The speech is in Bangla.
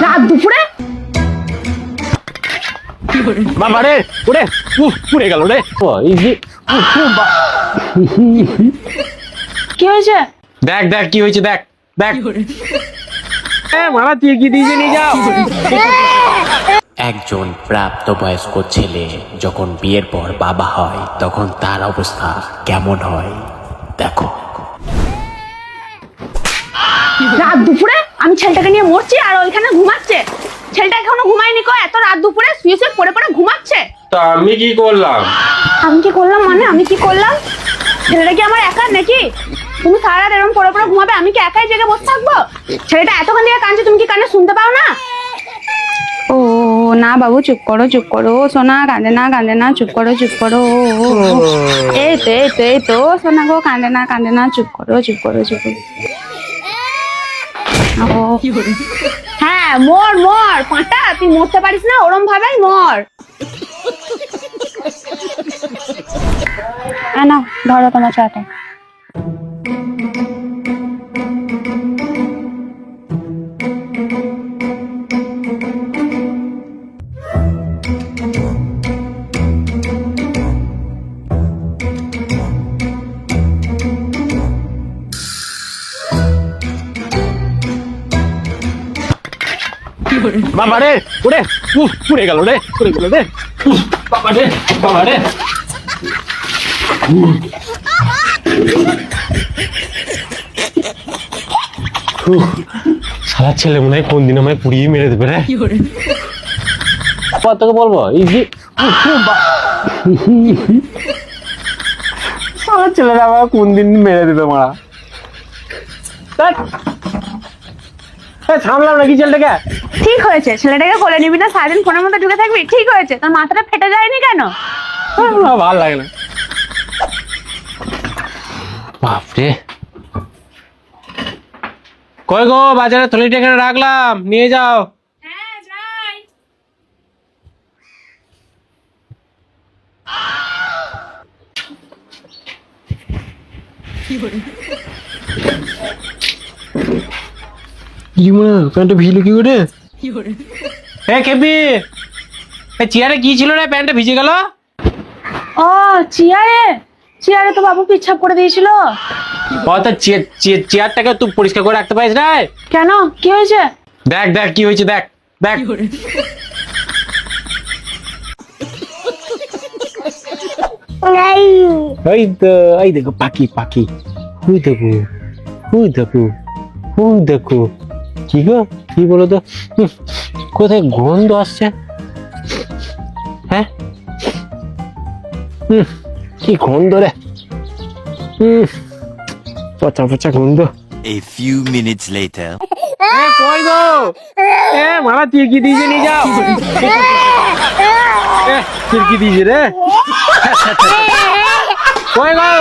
রাত দুপুরে বাবা রে ওরে পুড়ে গেল রে এই যে কি হয়েছে? দেখ দেখ কি হয়েছে দেখ দেখ মারা তুই কি দিয়ে নিয়ে যাও। একজন প্রাপ্তবয়স্ক ছেলে যখন বিয়ের পর বাবা হয় তখন তার অবস্থা কেমন হয় দেখো। রাত দুপুরে আমি ছেলেটাকে নিয়ে মরছি আর ওইখানে ঘুমাচ্ছে। ছেলেটা এখনো ঘুমায়নি কো, এত রাত দুপুরে শুয়ে শুয়ে পড়ে পড়ে ঘুমাচ্ছে। তা আমি কি করলাম? আমি কি করলাম মানে আমি কি করলাম? ছেলেটা কি আমার একার নাকি? তুমি সারা রাত এরকম পড়ে পড়ে ঘুমাবে, আমি কি একাই জেগে বসে থাকবো? ছেলেটা এতক্ষণ দিয়ে কাঁদছে, তুমি কি কানে শুনতে পাও না? ও না বাবু চুপ করো সোনা, কাঁদে না চুপ করো। এই তো সোনা গো, কাঁদে না চুপ করো। হ্যাঁ মর পাঁটা, তুই মরতে পারিস না, ওরম ভাবেই মর। না ধরো তোমার চাটা। বাবা রে ওরে পুড়ে গেল রে বাবা রে সারা ছেলে মনে হয় কোন দিন আমায় পুড়িয়ে মেরে দেবে রে। তোকে বলবো এই যে সারা ছেলেরা আমার কোন দিন মেরে দেবে মারা। থামলাম নাকি ছেলেটাকে? ঠিক হয়েছে, ছেলেটাকে কোলে নিবি না, সারাদিন ফোনের মধ্যে ঢুকে থাকবি। ঠিক হয়েছে, তোর মাথাটা ফেটে যায়নি কেন? ভালো লাগে না বাপরে। কই গো, বাজারে থলিটা এখানে রাখলাম, নিয়ে যাও। হ্যাঁ যাই। কি মনে প্যান্টটা ভিজলো কি করে? খেপি চেয়ারে কি ছিল রে, প্যান্টটা ভিজে গেল? ও চেয়ারে তো বাবু পিচ্ছাপ করে দিয়েছিল। চেয়ারটাকে তুই পরিষ্কার করে রাখতে পারিস না? কেন, কি হয়েছে? দেখ দেখ কি হয়েছে দেখ দেখ এই দেখো পাখি দেখো কি গো, কি বলো তো, কোথায় গন্ধ আসছে? হ্যাঁ কি গন্ধ রে, পচা গন্ধ। A few minutes later. কই গো, মারা তুই কি দিয়ে নিয়ে যাও। কি দিয়েছে রে, কই গো?